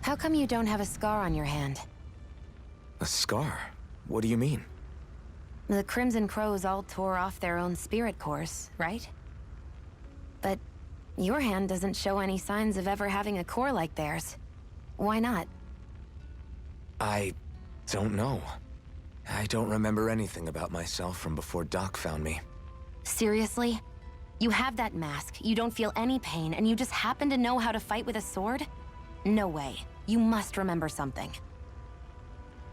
How come you don't have a scar on your hand? A scar? What do you mean? The Crimson Crows all tore off their own spirit cores, right? But your hand doesn't show any signs of ever having a core like theirs. Why not? I don't know. I don't remember anything about myself from before Doc found me. Seriously? You have that mask, you don't feel any pain, and you just happen to know how to fight with a sword? No way. You must remember something.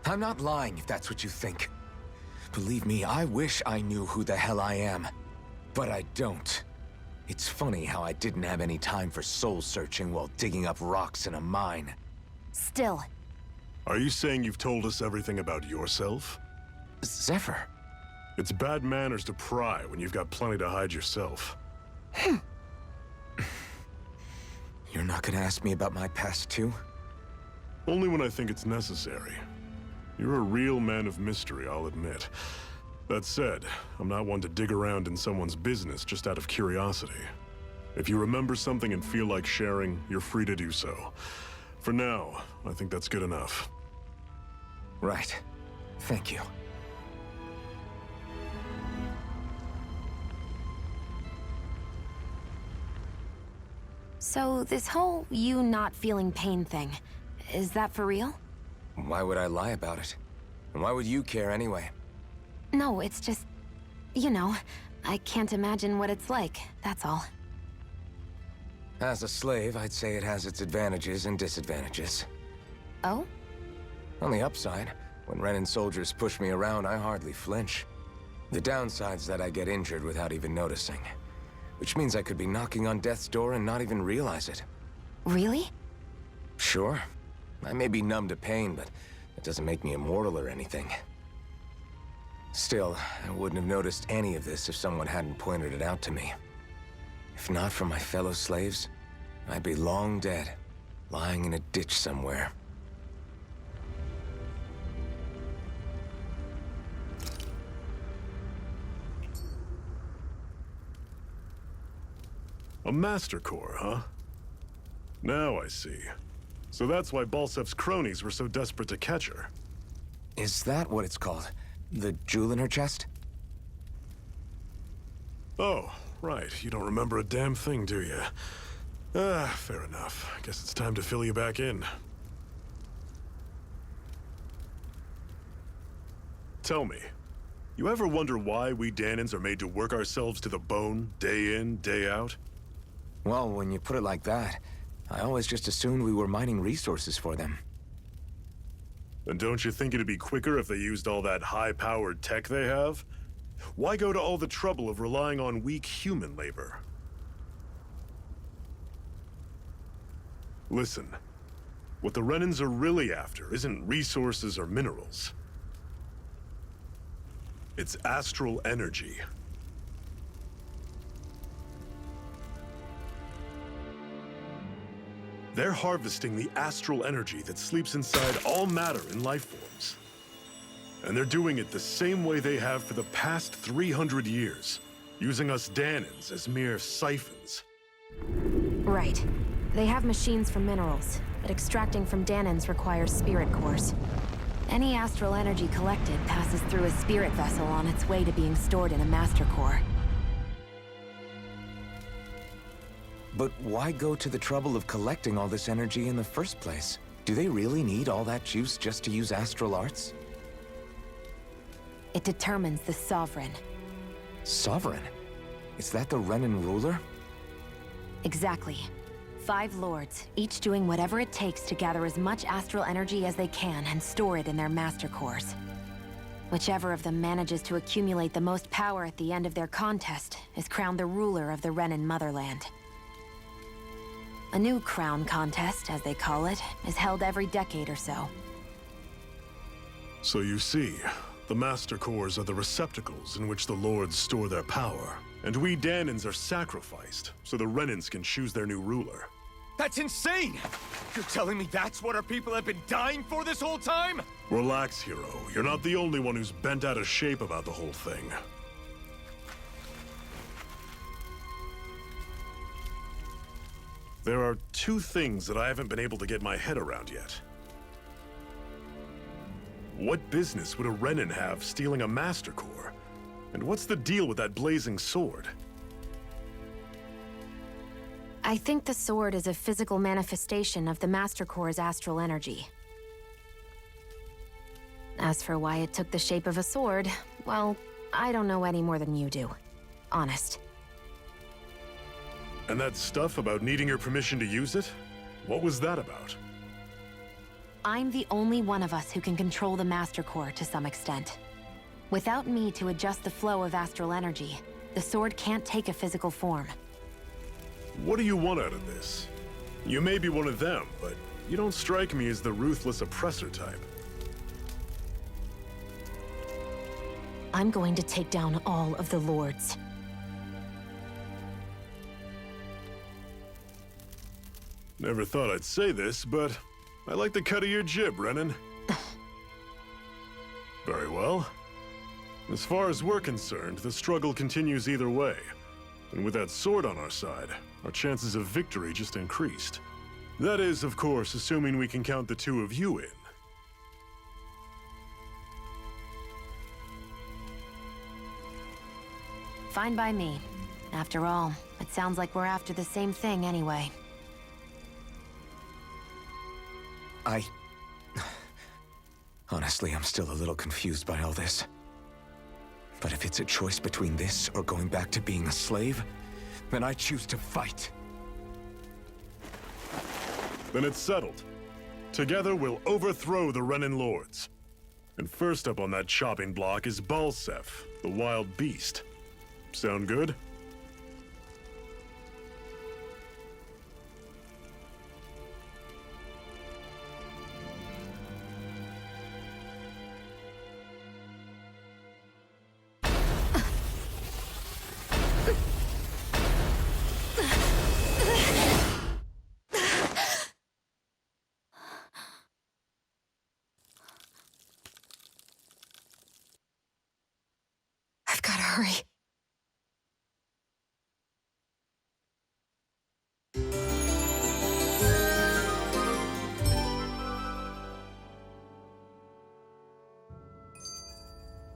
I'm not lying if that's what you think. Believe me, I wish I knew who the hell I am. But I don't. It's funny how I didn't have any time for soul-searching while digging up rocks in a mine. Still. Are you saying you've told us everything about yourself? Zephyr. It's bad manners to pry when you've got plenty to hide yourself. You're not gonna ask me about my past too? Only when I think it's necessary. You're a real man of mystery, I'll admit. That said, I'm not one to dig around in someone's business just out of curiosity. If you remember something and feel like sharing, you're free to do so. For now, I think that's good enough. Right. Thank you. So, this whole you not feeling pain thing, is that for real? Why would I lie about it? And why would you care anyway? No, it's just... you know, I can't imagine what it's like, that's all. As a slave, I'd say it has its advantages and disadvantages. Oh? On the upside, when Renan soldiers push me around, I hardly flinch. The downside's that I get injured without even noticing. Which means I could be knocking on death's door and not even realize it. Really? Sure. I may be numb to pain, but it doesn't make me immortal or anything. Still, I wouldn't have noticed any of this if someone hadn't pointed it out to me. If not for my fellow slaves, I'd be long dead, lying in a ditch somewhere. A Master Core, huh? Now I see. So that's why Balsef's cronies were so desperate to catch her. Is that what it's called? The jewel in her chest? Oh, right. You don't remember a damn thing, do you? Fair enough. Guess it's time to fill you back in. Tell me, you ever wonder why we Dahnans are made to work ourselves to the bone, day in, day out? Well, when you put it like that, I always just assumed we were mining resources for them. And don't you think it'd be quicker if they used all that high-powered tech they have? Why go to all the trouble of relying on weak human labor? Listen, what the Renans are really after isn't resources or minerals. It's astral energy. They're harvesting the astral energy that sleeps inside all matter in life forms. And they're doing it the same way they have for the past 300 years, using us Dahnans as mere siphons. Right. They have machines for minerals, but extracting from Dahnans requires spirit cores. Any astral energy collected passes through a spirit vessel on its way to being stored in a master core. But why go to the trouble of collecting all this energy in the first place? Do they really need all that juice just to use astral arts? It determines the Sovereign. Sovereign? Is that the Renan ruler? Exactly. 5 lords, each doing whatever it takes to gather as much astral energy as they can and store it in their master cores. Whichever of them manages to accumulate the most power at the end of their contest is crowned the ruler of the Renan motherland. A new crown contest, as they call it, is held every decade or so. So you see, the Master Cores are the receptacles in which the Lords store their power. And we Danans are sacrificed, so the Renans can choose their new ruler. That's insane! You're telling me that's what our people have been dying for this whole time? Relax, hero. You're not the only one who's bent out of shape about the whole thing. There are 2 things that I haven't been able to get my head around yet. What business would a Renan have stealing a Master Core? And what's the deal with that blazing sword? I think the sword is a physical manifestation of the Master Core's astral energy. As for why it took the shape of a sword, well, I don't know any more than you do. Honest. And that stuff about needing your permission to use it? What was that about? I'm the only one of us who can control the Master Core to some extent. Without me to adjust the flow of astral energy, the sword can't take a physical form. What do you want out of this? You may be one of them, but you don't strike me as the ruthless oppressor type. I'm going to take down all of the lords. Never thought I'd say this, but I like the cut of your jib, Renan. Very well. As far as we're concerned, the struggle continues either way. And with that sword on our side, our chances of victory just increased. That is, of course, assuming we can count the 2 of you in. Fine by me. After all, it sounds like we're after the same thing anyway. Honestly, I'm still a little confused by all this. But if it's a choice between this or going back to being a slave, then I choose to fight. Then it's settled. Together, we'll overthrow the Renan Lords. And first up on that chopping block is Balsef, the wild beast. Sound good? I've gotta hurry.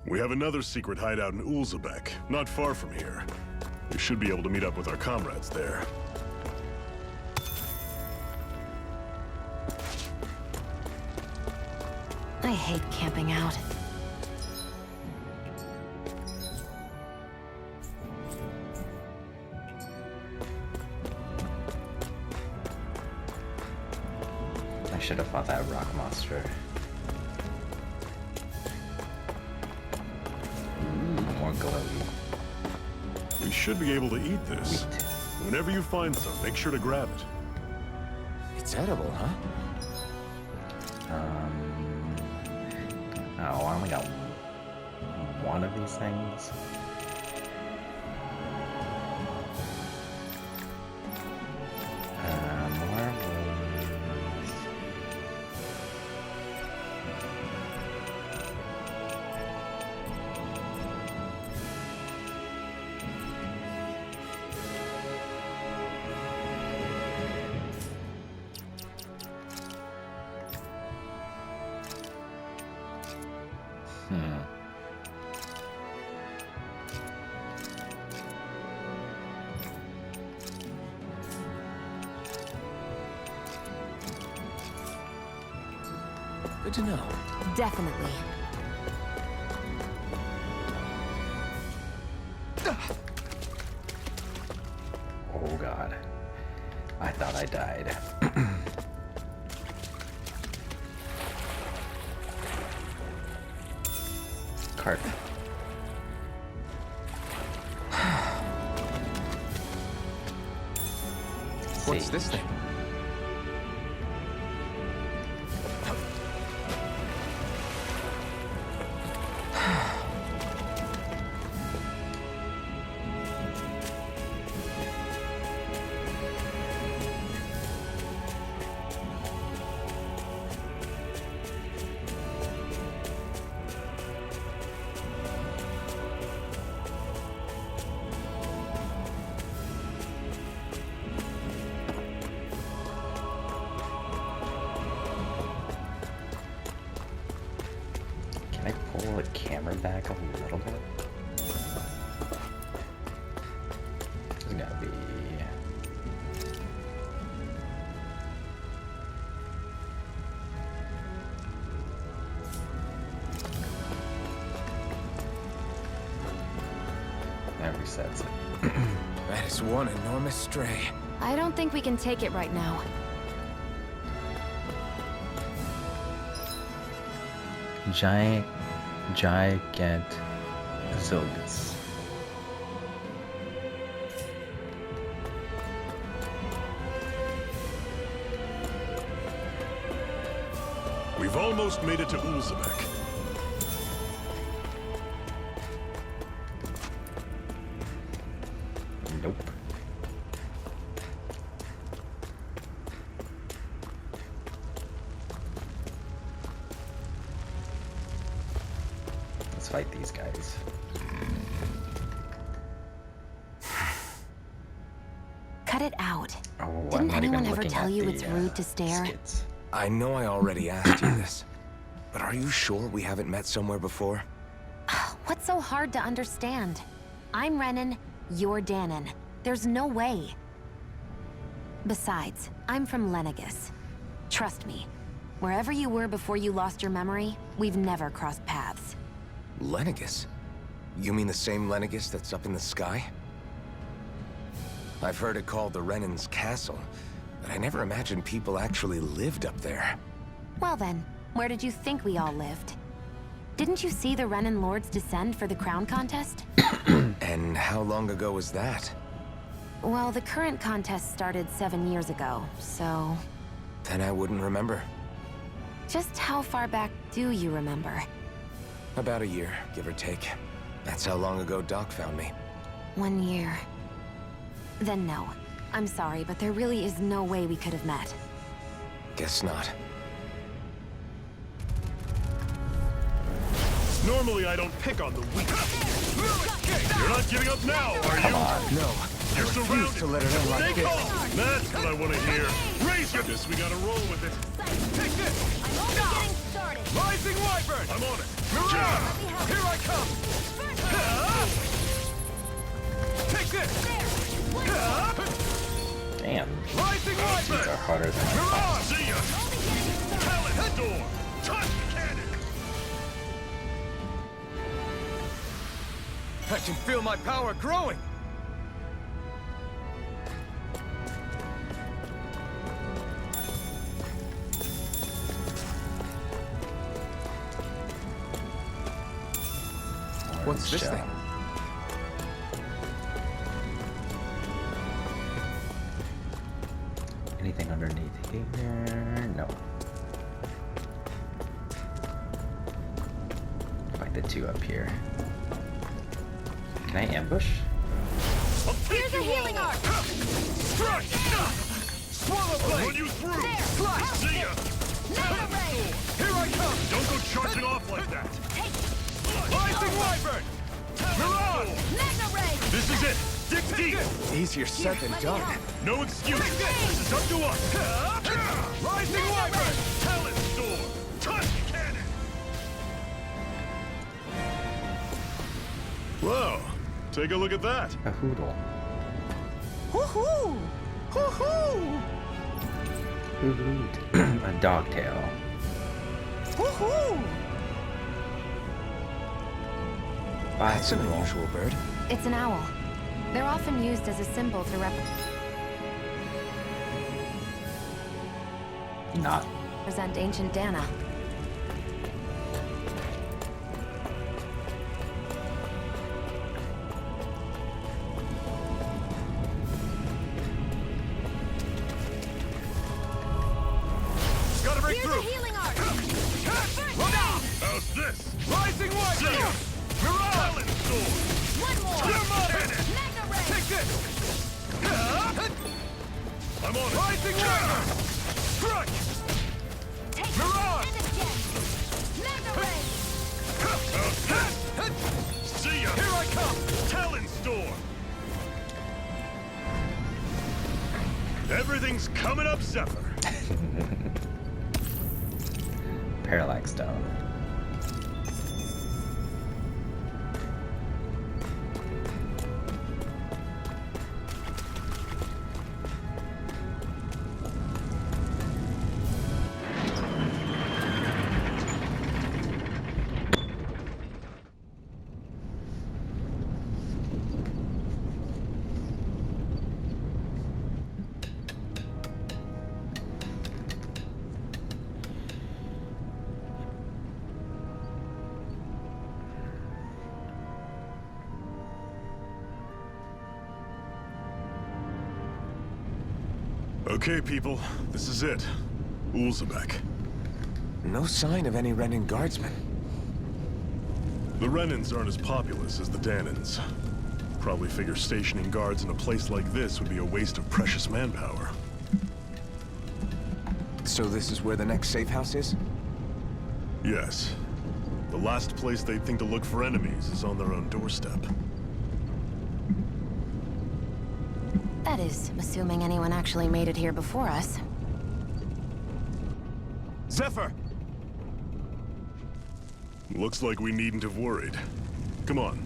We have another secret hideout in Ulzebek, not far from here. We should be able to meet up with our comrades there. I hate camping out. I should have fought that rock monster. More glowy. We should be able to eat this. Wheat. Whenever you find some, make sure to grab it. It's edible, huh? Oh, I only got one of these things. More blues. Good to know. Definitely. Oh god. I thought I died. Cart. What's this thing? Can I pull the camera back a little bit? There's gotta be... That resets it. That is one enormous stray. I don't think we can take it right now. Gigant Zilgus. We've almost made it to Ulzebek. Nope. Let's fight these guys. Cut it out. Oh, I'm Didn't not even anyone ever looking tell at you the, it's rude to stare? skits. I know I already asked you this, but are you sure we haven't met somewhere before? What's so hard to understand? I'm Renan, you're Danon. There's no way. Besides, I'm from Lenegus. Trust me, wherever you were before you lost your memory, we've never crossed paths. Lenegus? You mean the same Lenegus that's up in the sky? I've heard it called the Renan's Castle, but I never imagined people actually lived up there. Well then, where did you think we all lived? Didn't you see the Renan Lords descend for the crown contest? And how long ago was that? Well, the current contest started 7 years ago, so... Then I wouldn't remember. Just how far back do you remember? About a year, give or take. That's how long ago Doc found me. 1 year. Then no. I'm sorry, but there really is no way we could have met. Guess not. Normally I don't pick on the weak. You're not giving up now, are you? No, I You're refuse surrounded. to let it end like Stay this. calm. That's what I want to hear. Raise your... Guess we gotta roll with it. Take this! I'm only getting started! Rising Wyvern! I'm on it. Mirage! Here I come! Take this! Damn. Rising These Wyvern! are harder than I thought. Mirage! See ya! Talent door! Touch cannon! I can feel my power growing! What's this Shell. thing? Anything underneath here? No. Fight the two up here. Can I ambush? Here's a healing arc! Strike! Swallow blade! Run you through! There! See ya! Mega ray! Here I come! Don't go charging off like that! Rising Wyvern! Mirage! Mega ray! This is it! Dig deep! Easier said than done. No excuse! This is up to us! Rising Wyvern! Talent storm! Touch cannon! Whoa! Take a look at that! A hoodle. Woohoo! Woohoo! A dogtail. Woohoo! That's an Bicycle. unusual bird. It's an owl. They're often used as a symbol to Not. Present ancient Dana. Gotta break Here's through! a healing arc. How's this? Rising One! See ya! Talon Sword! One more. You're mine! Mega ray. Take this! I'm on it! Rising One! Crush! Take Mirage. and again. Mega ray. How's this? See ya! Here I come! Talon Storm! Everything's coming up, Zephyr! Parallax Stone. Okay, people, this is it. Ulzebek. No sign of any Renin guardsmen. The Renins aren't as populous as the Danins. Probably figure stationing guards in a place like this would be a waste of precious manpower. So this is where the next safe house is? Yes. The last place they'd think to look for enemies is on their own doorstep. That is, assuming anyone actually made it here before us. Zephyr! Looks like we needn't have worried. Come on.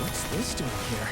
What's this doing here?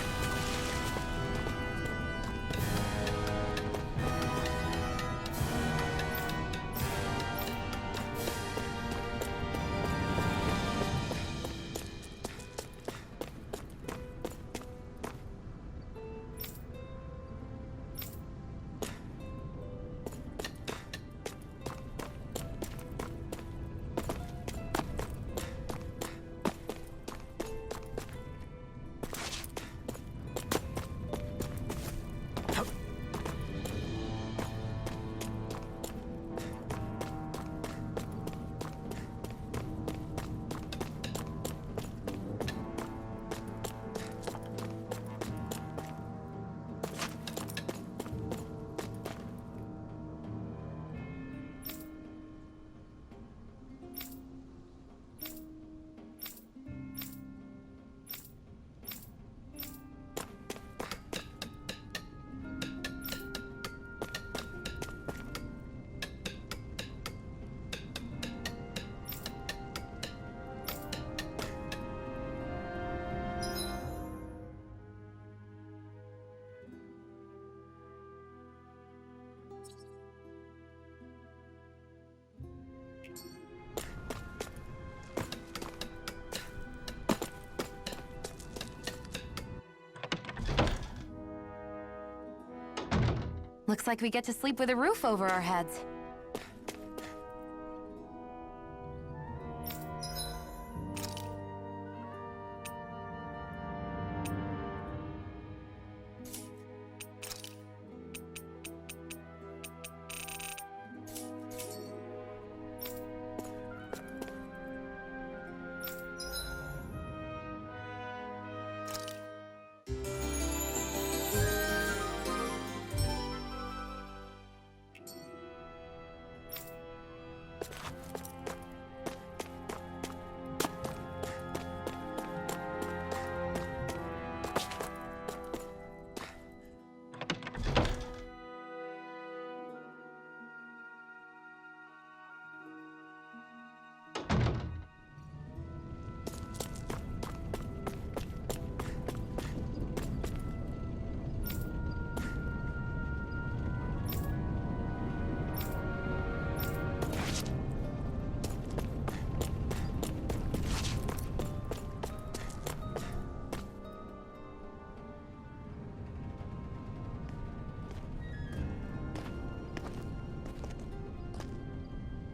Looks like we get to sleep with a roof over our heads.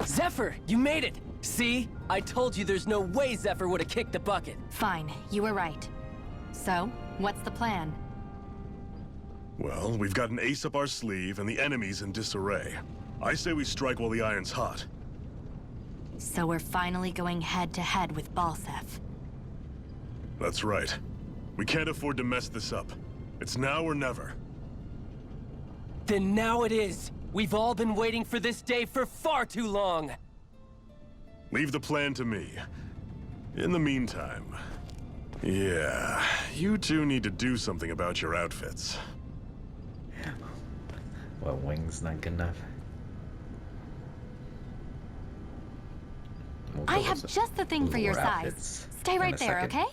Zephyr, you made it! See? I told you there's no way Zephyr would have kicked the bucket. Fine, you were right. So, what's the plan? Well, we've got an ace up our sleeve, and the enemy's in disarray. I say we strike while the iron's hot. So we're finally going head-to-head with Balsef. That's right. We can't afford to mess this up. It's now or never. Then now it is! We've all been waiting for this day for far too long! Leave the plan to me. In the meantime... Yeah, you two need to do something about your outfits. Well, wings not good enough. We'll I go have with just the thing for your cooler size. outfits Stay in right a there, second. okay?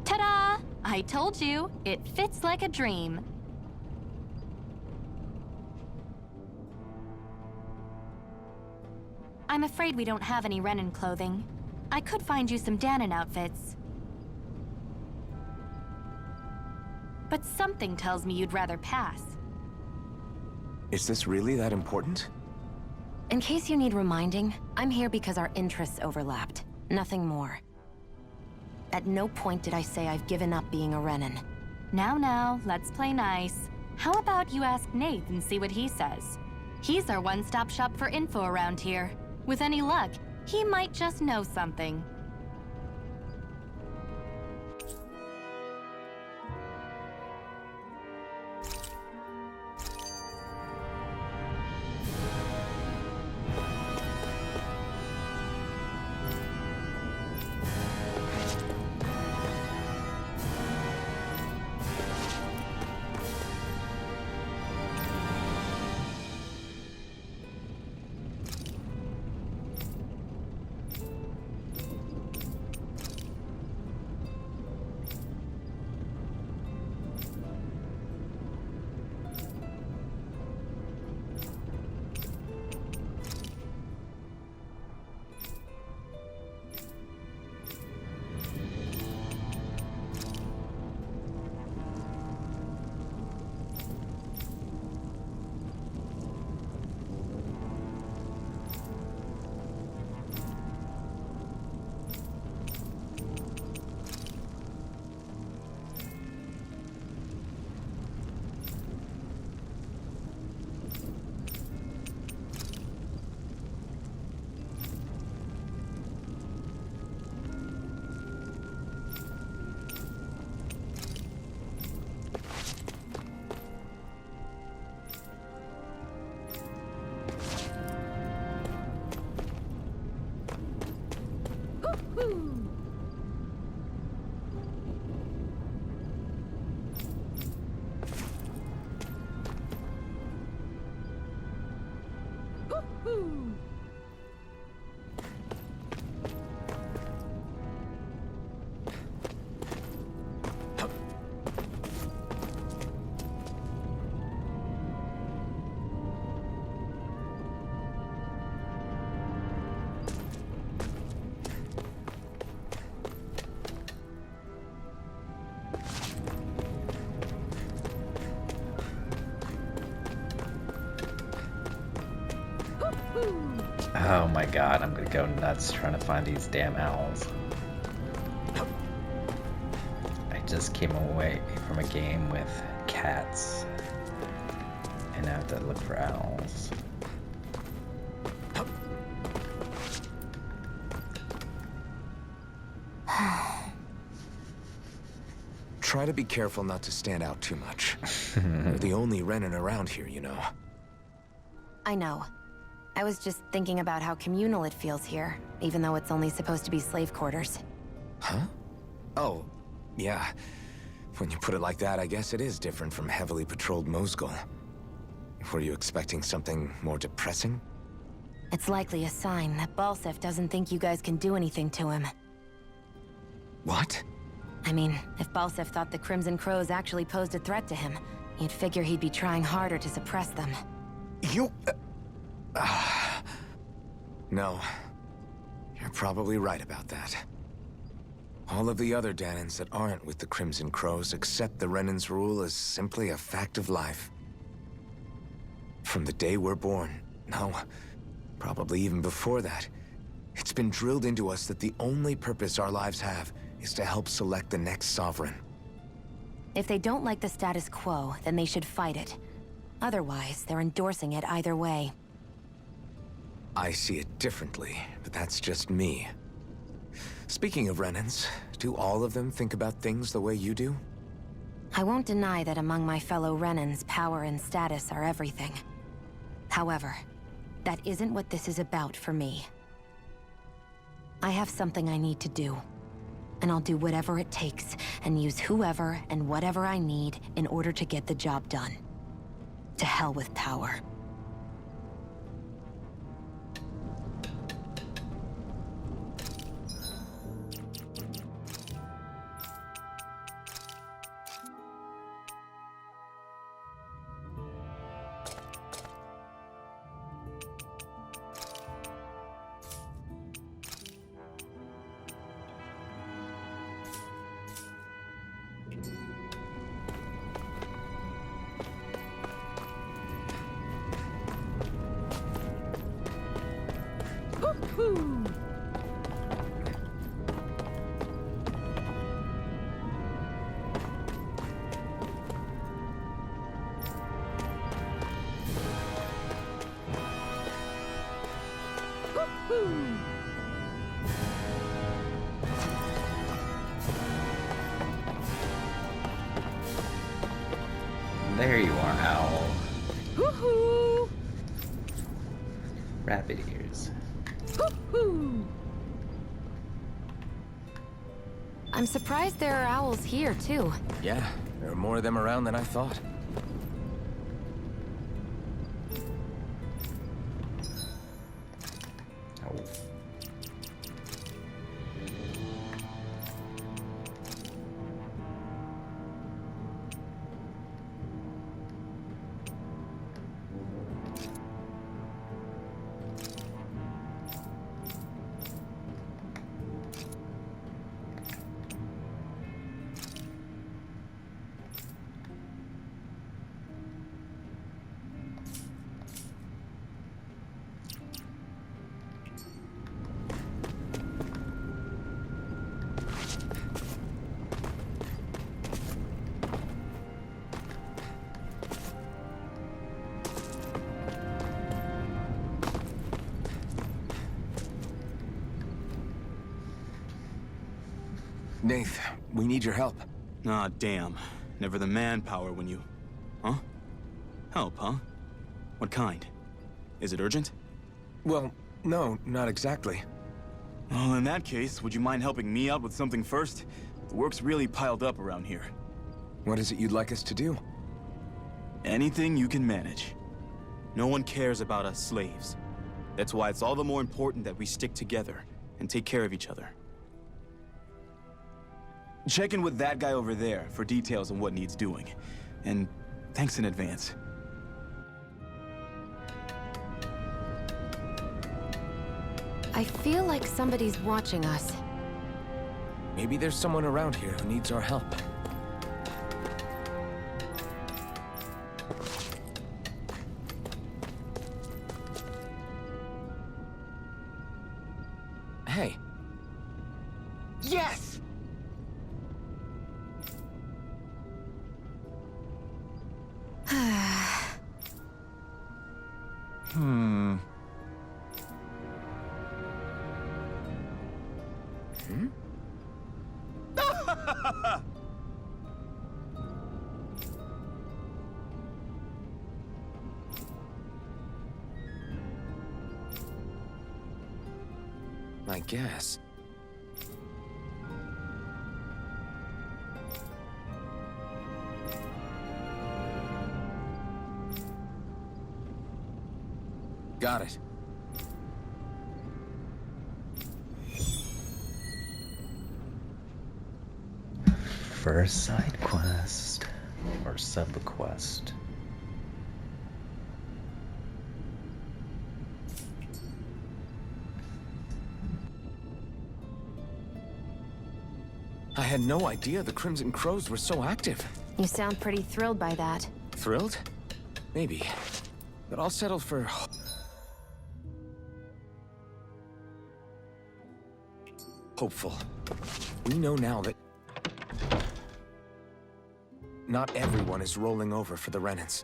Ta-da! I told you, it fits like a dream. I'm afraid we don't have any Renin clothing. I could find you some Danon outfits. But something tells me you'd rather pass. Is this really that important? In case you need reminding, I'm here because our interests overlapped. Nothing more. At no point did I say I've given up being a Renin. Now, let's play nice. How about you ask Nath and see what he says? He's our one-stop shop for info around here. With any luck, he might just know something. Oh my god, I'm gonna go nuts trying to find these damn owls. I just came away from a game with cats, and I have to look for owls. Try to be careful not to stand out too much. You're the only Renin around here, you know. I know. I was just thinking about how communal it feels here, even though it's only supposed to be slave quarters. Huh? Oh, yeah. When you put it like that, I guess it is different from heavily patrolled Mosgul. Were you expecting something more depressing? It's likely a sign that Balsef doesn't think you guys can do anything to him. What? I mean, if Balsef thought the Crimson Crows actually posed a threat to him, you'd figure he'd be trying harder to suppress them. You... No. You're probably right about that. All of the other Danans that aren't with the Crimson Crows accept the Renin's rule as simply a fact of life. From the day we're born, no, probably even before that, it's been drilled into us that the only purpose our lives have is to help select the next sovereign. If they don't like the status quo, then they should fight it. Otherwise, they're endorsing it either way. I see it differently, but that's just me. Speaking of Renins, do all of them think about things the way you do? I won't deny that among my fellow Renins, power and status are everything. However, that isn't what this is about for me. I have something I need to do, and I'll do whatever it takes and use whoever and whatever I need in order to get the job done. To hell with power. There you are, owl. Woohoo! Rabbit ears. Woohoo! I'm surprised there are owls here, too. Yeah, there are more of them around than I thought. Oh. Nath, we need your help. Ah, damn. Never the manpower when you... Huh? Help, huh? What kind? Is it urgent? Well, no, not exactly. Well, in that case, would you mind helping me out with something first? The work's really piled up around here. What is it you'd like us to do? Anything you can manage. No one cares about us slaves. That's why it's all the more important that we stick together and take care of each other. Check in with that guy over there for details on what needs doing. And thanks in advance. I feel like somebody's watching us. Maybe there's someone around here who needs our help. Yes! I guess. Got it. First side quest or sub quest. I had no idea the Crimson Crows were so active. You sound pretty thrilled by that. Thrilled? Maybe. But I'll settle for... hopeful. We know now that... not everyone is rolling over for the Renans.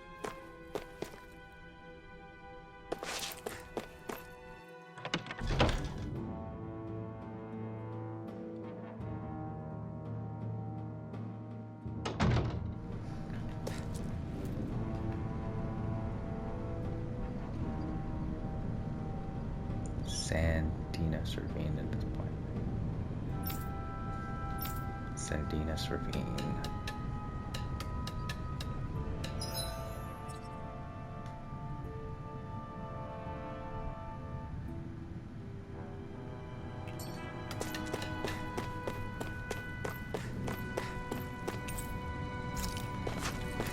Sandinas Ravine at this point. Sandinas Ravine.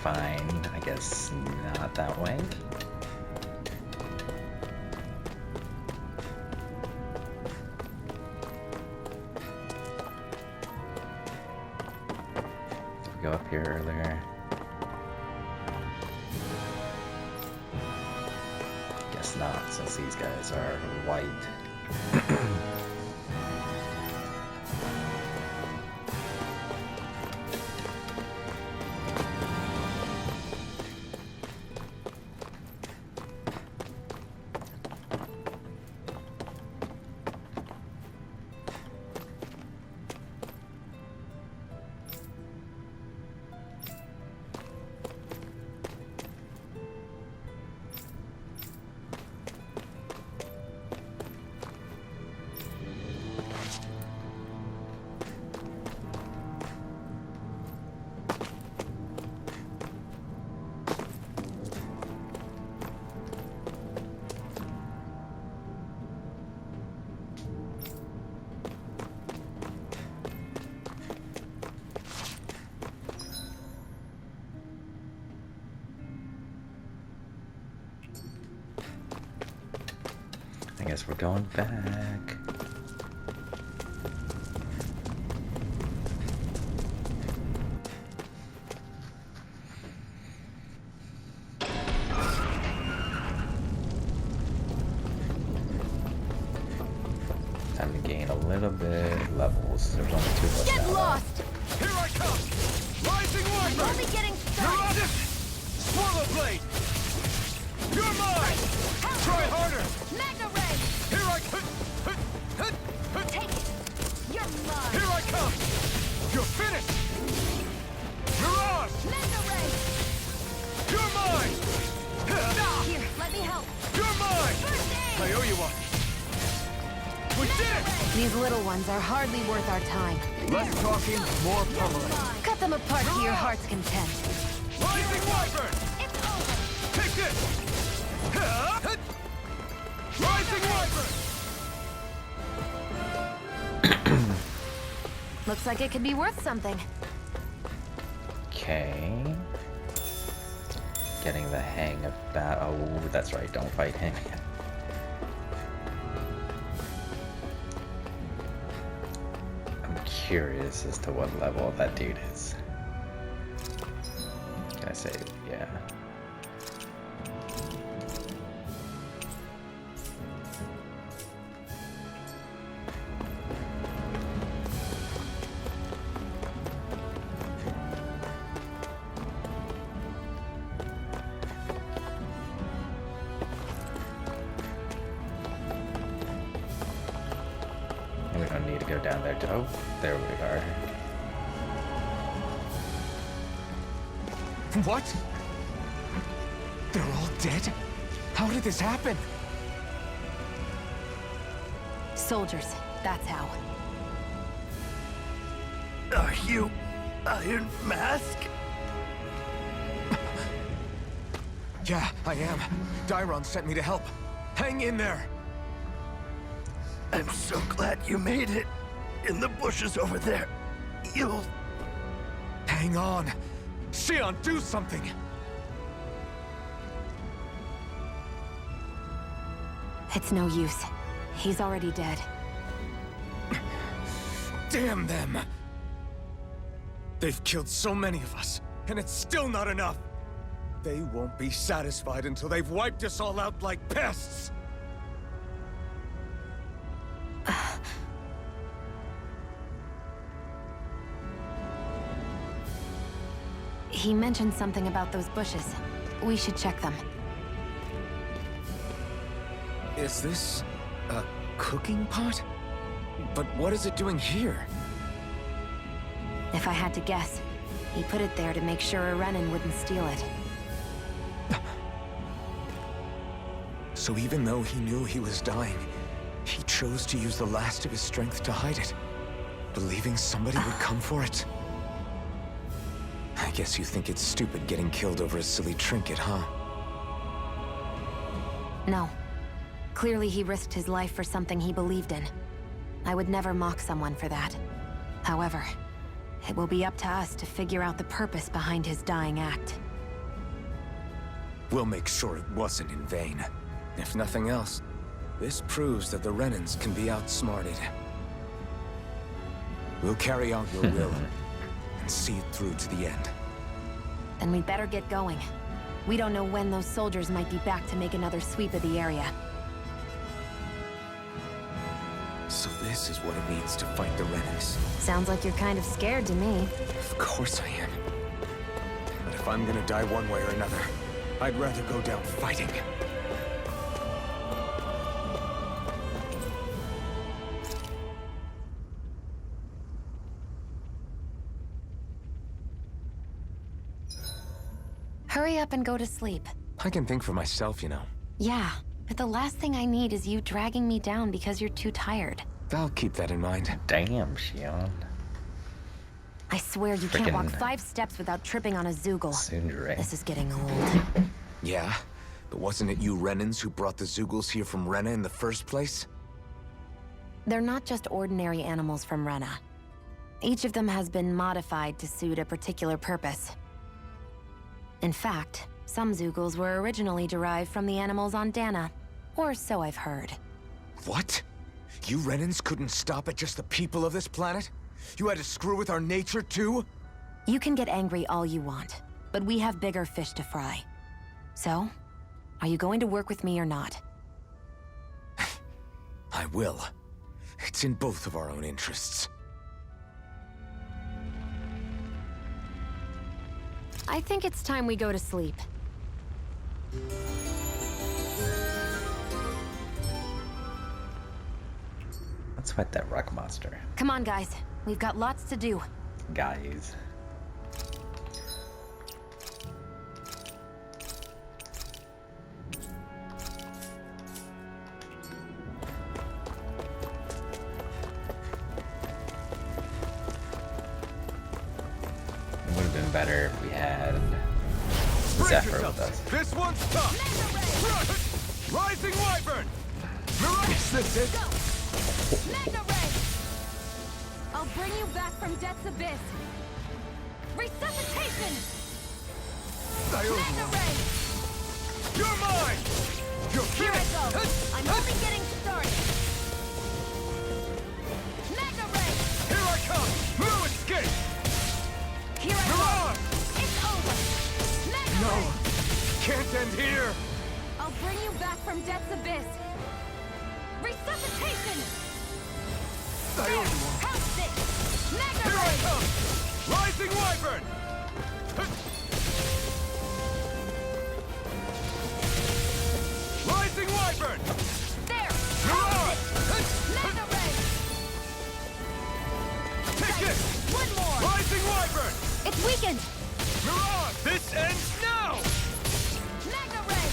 Fine, I guess not that way. Did we go up here earlier? Guess not, since these guys are white. I guess we're going back. Time to gain a little bit levels. There's only 2 of us Get now. lost! Here I come! Rising I'm Wyvern! only getting started! Swallow Blade! You're mine! Try harder! Mega Ray! Here I come! Take it! You're mine! Here I come! You're finished! Mirage! Mega Ray! You're mine! Here, let me help! You're mine! First aid! I owe you one! We did it! These little ones are hardly worth our time. Less talking, more pummeling. Mine! Cut them apart to your heart's content. Rising Wyvern! It's over! Take this! Rising Wyvern! Looks like it could be worth something. Okay. Getting the hang of that. Oh, that's right. Don't fight him yet. I'm curious as to what level that dude is. Can I say, yeah. down there. Oh, there we are. What? They're all dead? How did this happen? Soldiers, that's how. Are you Iron Mask? Yeah, I am. Dairon sent me to help. Hang in there! I'm so glad you made it. In the bushes over there. You'll... Hang on! Xion, do something! It's no use. He's already dead. Damn them! They've killed so many of us, and it's still not enough! They won't be satisfied until they've wiped us all out like pests! He mentioned something about those bushes. We should check them. Is this a cooking pot? But what is it doing here? If I had to guess, he put it there to make sure a Renan wouldn't steal it. So even though he knew he was dying, he chose to use the last of his strength to hide it, believing somebody would come for it. I guess you think it's stupid getting killed over a silly trinket, huh? No. Clearly he risked his life for something he believed in. I would never mock someone for that. However, it will be up to us to figure out the purpose behind his dying act. We'll make sure it wasn't in vain. If nothing else, this proves that the Renans can be outsmarted. We'll carry out your will, and see it through to the end. Then we'd better get going. We don't know when those soldiers might be back to make another sweep of the area. So this is what it means to fight the Renans. Sounds like you're kind of scared to me. Of course I am. But if I'm gonna die one way or another, I'd rather go down fighting. Hurry up and go to sleep. I can think for myself, you know. Yeah, but the last thing I need is you dragging me down because you're too tired. I'll keep that in mind. Damn, Xion. I swear you can't walk Frickin' 5 steps without tripping on a Zoogle. Tsundere. This is getting old. Yeah? But wasn't it you Renans who brought the Zoogles here from Rena in the first place? They're not just ordinary animals from Rena. Each of them has been modified to suit a particular purpose. In fact, some Zoogles were originally derived from the animals on Dana. Or so I've heard. What? You Renans couldn't stop at just the people of this planet? You had to screw with our nature too? You can get angry all you want, but we have bigger fish to fry. So, are you going to work with me or not? I will. It's in both of our own interests. I think it's time we go to sleep. Let's fight that rock monster. Come on, guys. We've got lots to do. Guys. It would have been better if we had Zephyr with us. This one's tough! Rising Wyvern! Is this it? Magna Ray! I'll bring you back from death's abyss. Resuscitation! Magna Ray! You're mine! You're Here I finished! go. I'm only getting started. Magna Ray! Here I come! No escape! Here I Mirage! go. It's over. Magna No! Ray! Can't end here! I'll bring you back from death's abyss. Resuscitation! I owe you one. House it! Magna Here I Ray! come! Rising Wyvern! Rising Wyvern! There! Mirage! Magna Ray! It's weakened! Mirage! This ends now! Magna Ray!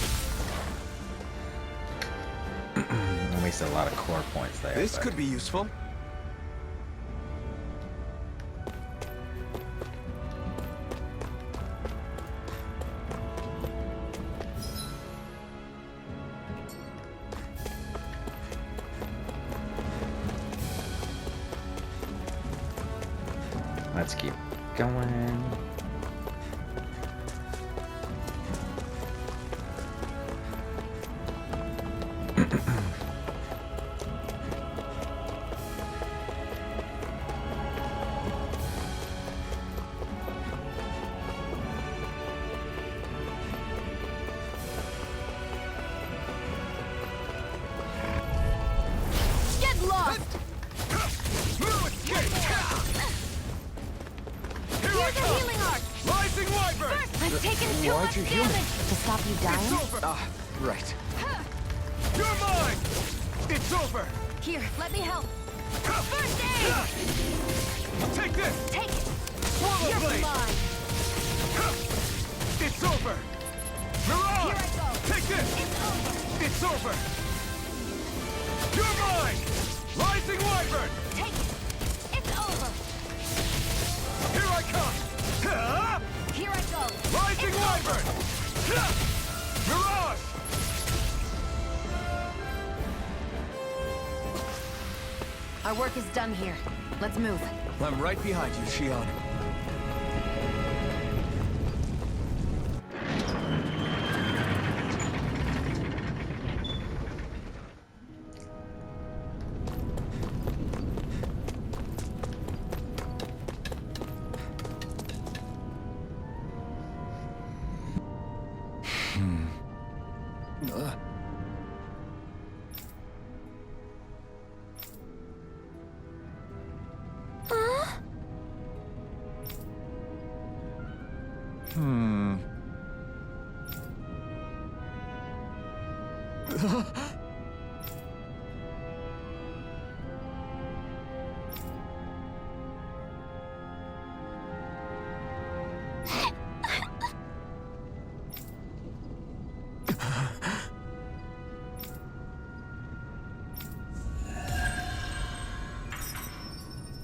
I wasted a lot of core points there. This but could be useful. Let's keep going. Get lost! Here's a healing arc! Rising Wyvern! I've taken too Why'd much you heal me? damage! To stop you dying? Ah, right. You're mine! It's over! Here, let me help. First aid! Take this! Take it! Swallow You're blade! mine! It's over! Here Mirage! I go! Take this! It's over! It's over! You're mine! Rising Wyvern! Take it! It's over! Here I come! Here I go! Rising It's Wyvern! Mirage! Our work is done here. Let's move. I'm right behind you, Shion.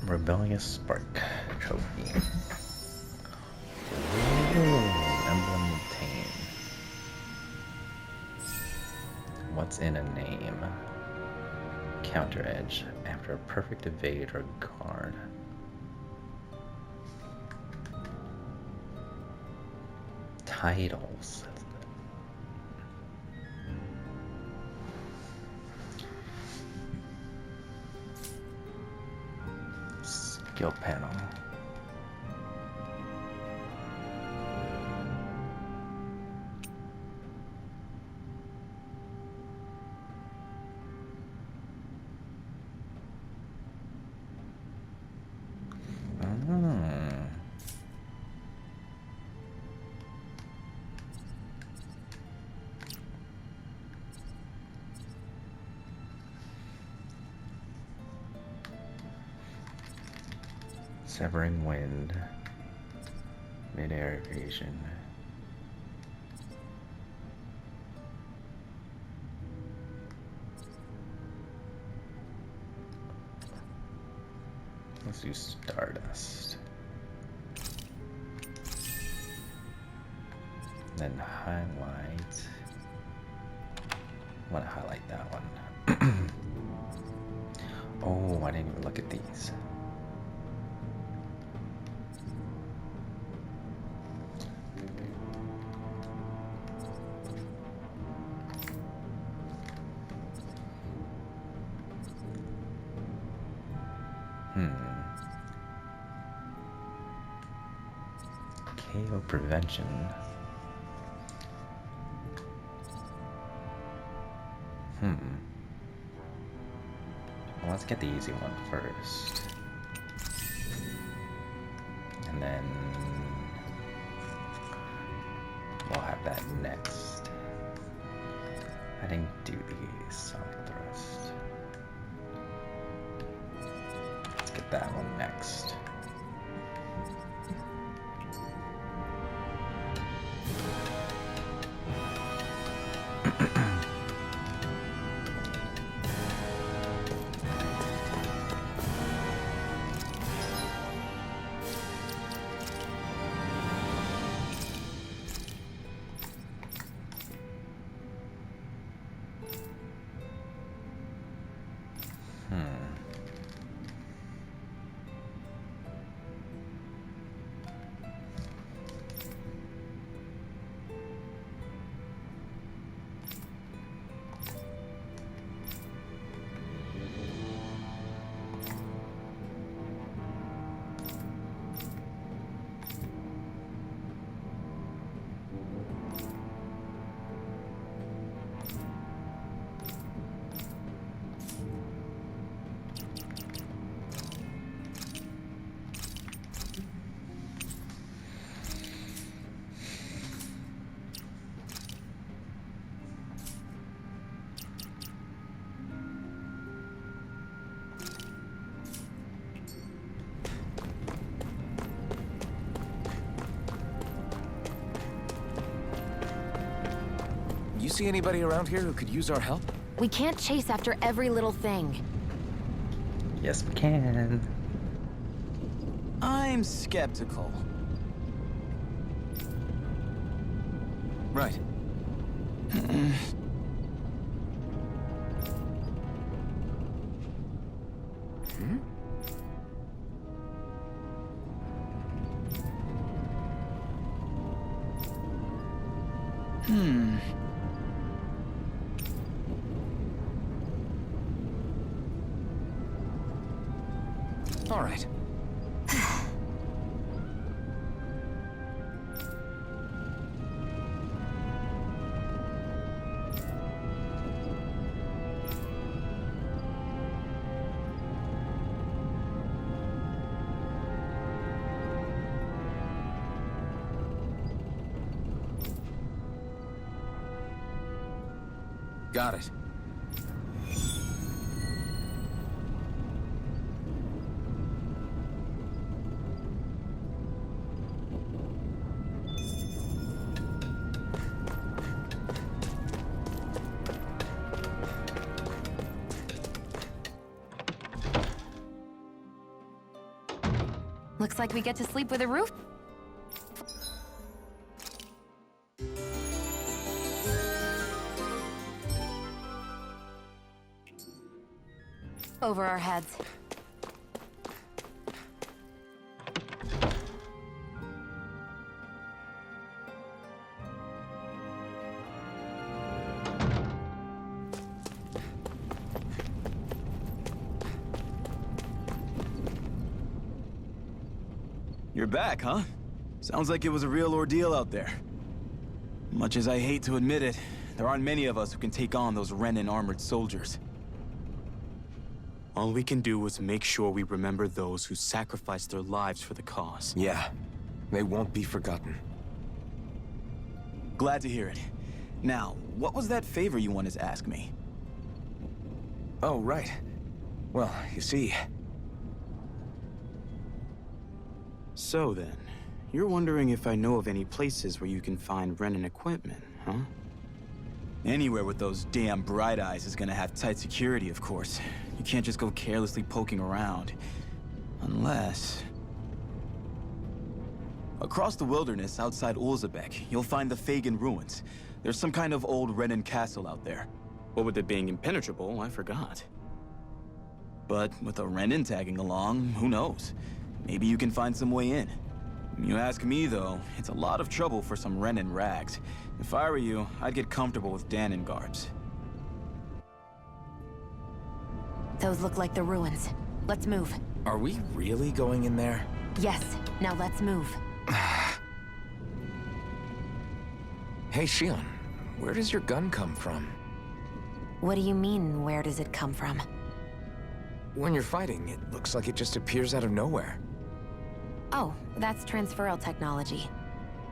Rebellious Spark Trophy. Ooh, emblem obtained. What's in a name? Counter edge. After a perfect evade or guard. Titles. Skill panel. Severing wind, mid-air evasion. Let's do Stardust. Then highlight. I want to highlight that one. Oh, I didn't even look at these. KO prevention. Well, let's get the easy one first. And then we'll have that next. I didn't do the Sonic Thrust. Let's get that one next. You see anybody around here who could use our help? We can't chase after every little thing. Yes, we can. I'm skeptical. Right. All right. Got it. Looks like we get to sleep with a roof. Over our heads. You're back, huh? Sounds like it was a real ordeal out there. Much as I hate to admit it, there aren't many of us who can take on those Renan armored soldiers. All we can do is make sure we remember those who sacrificed their lives for the cause. Yeah, they won't be forgotten. Glad to hear it. Now, what was that favor you wanted to ask me? Oh, right. Well, you see... So then, you're wondering if I know of any places where you can find Renan equipment, huh? Anywhere with those damn bright eyes is gonna have tight security, of course. You can't just go carelessly poking around. Unless... Across the wilderness outside Ulzebek, you'll find the Fagan ruins. There's some kind of old Renan castle out there. What with it being impenetrable, I forgot. But with a Renan tagging along, who knows? Maybe you can find some way in. You ask me, though, it's a lot of trouble for some Renan rags. If I were you, I'd get comfortable with Danon garbs. Those look like the ruins. Let's move. Are we really going in there? Yes, now let's move. Hey, Shion, where does your gun come from? What do you mean, where does it come from? When you're fighting, it looks like it just appears out of nowhere. Oh, that's transferal technology.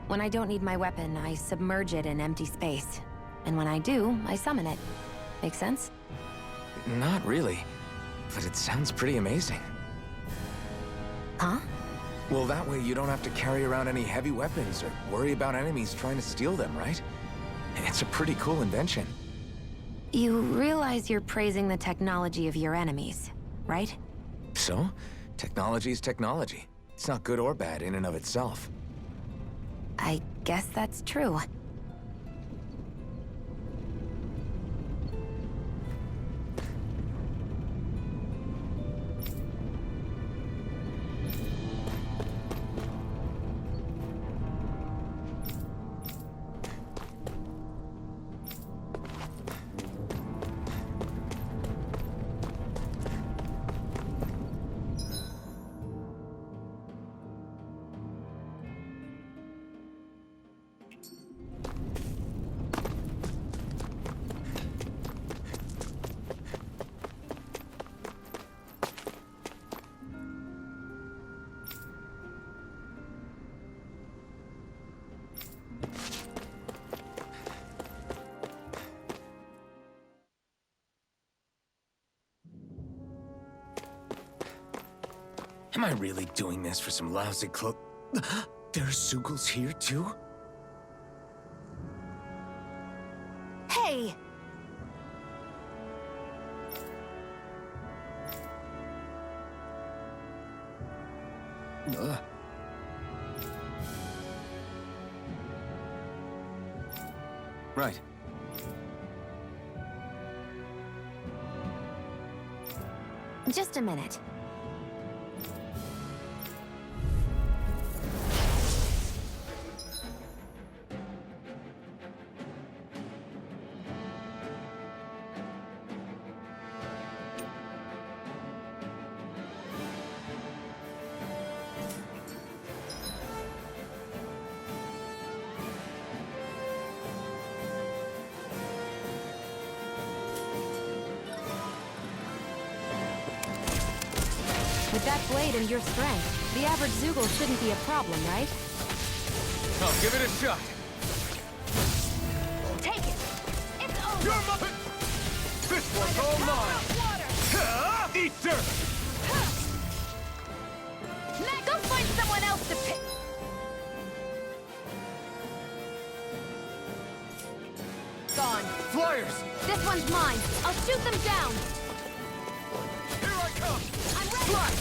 When I don't need my weapon, I submerge it in empty space. And when I do, I summon it. Make sense? Not really, but it sounds pretty amazing. Huh? Well, that way you don't have to carry around any heavy weapons or worry about enemies trying to steal them, right? It's a pretty cool invention. You realize you're praising the technology of your enemies, right? So, technology is technology. It's not good or bad in and of itself. I guess that's true. Am I really doing this for some lousy There's Sugals here, too? Hey! Right. Just a minute. With that blade and your strength, the average Zoogle shouldn't be a problem, right? I'll give it a shot. Take it! It's over! You're mine! This one's all mine! Eat dirt! Matt, go find someone else to pick! Gone. Flyers! This one's mine. I'll shoot them down. Here I come! I'm ready. Slash!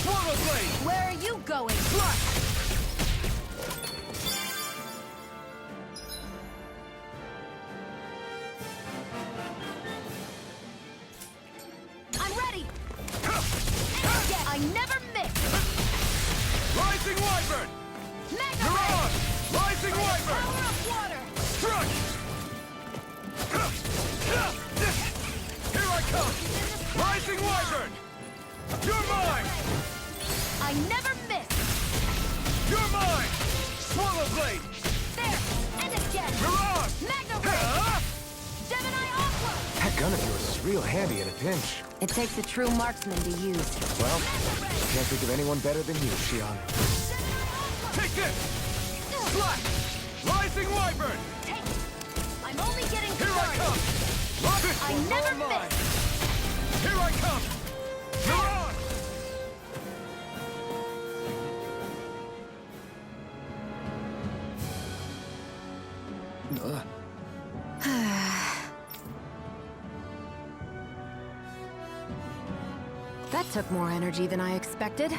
Swallow blade! Where are you going? I'm ready. And I never miss. Rising Wyvern! Mega You're Ray! on! Rising Wyvern! Power of water. Struck! Here I come! Rising Wyvern! You're mine! I never miss. You're mine! Swallow blade! There. And again. Mirage! Mega Ray. Gemini Aqua. That gun of yours is real handy in a pinch. It takes a true marksman to use. Well, Mega Ray. can't think of anyone better than you, Shion. Gemini Aqua. Take this! Slash! Rising Wyvern! Take it. I'm only getting Here I started. come! This I one's never all mine. miss. Here I come! Mirage! That took more energy than I expected.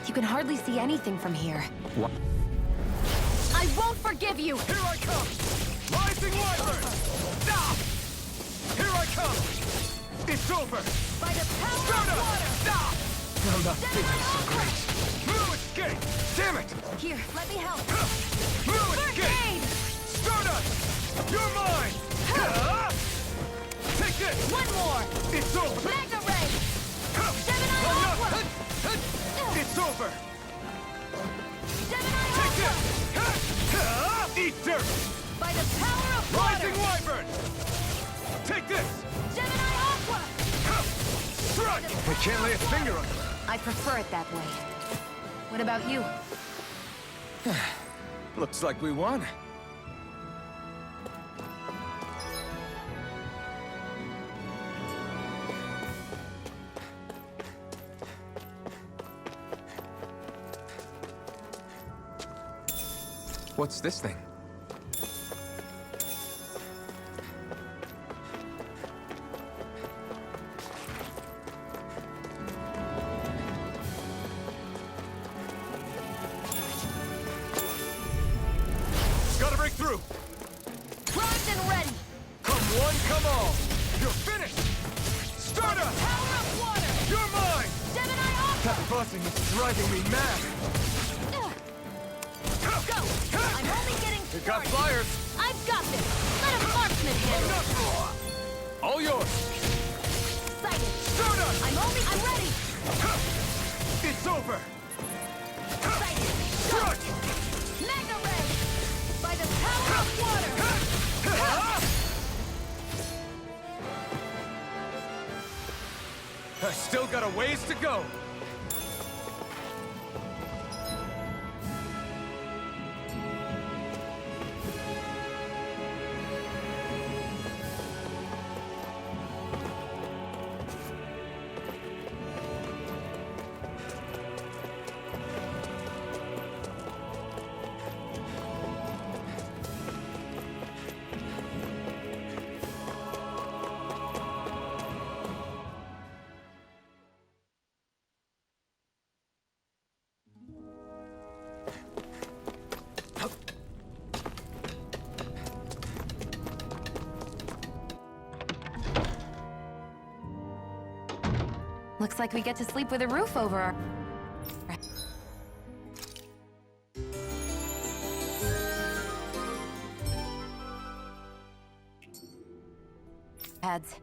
You can hardly see anything from here. I won't forgive you. Here I come! Rising Wyvern! Stop! Here I come! It's over! By the power of water. Stop! I'm not Gemini feeling so Aqua. great! Blue escape! Damn it! Here, let me help. Blue First escape! aid. Stardust! You're mine! Take this! One more. It's over! Mega Ray. Gemini Aqua. It's over! Eat dirt! By the power of Rising water! Wyvern! Take this! Gemini Aqua! Strike! I can't lay a finger on it. I prefer it that way. What about you? Looks like we won. What's this thing? Gotta break through! Primed and ready! Come one, come all! You're finished! Start up! Power of water! You're mine! Gemini Aqua! That buzzing is driving me mad! Go! I'm only getting You got started! flyers! I've got this! Let a marksman handle it! All yours! Sighted! Start up! I'm ready! It's over! Sighted! Go! Strike! Magna Ray! By the power of water! I still got a ways to go! Looks like we get to sleep with a roof over our heads.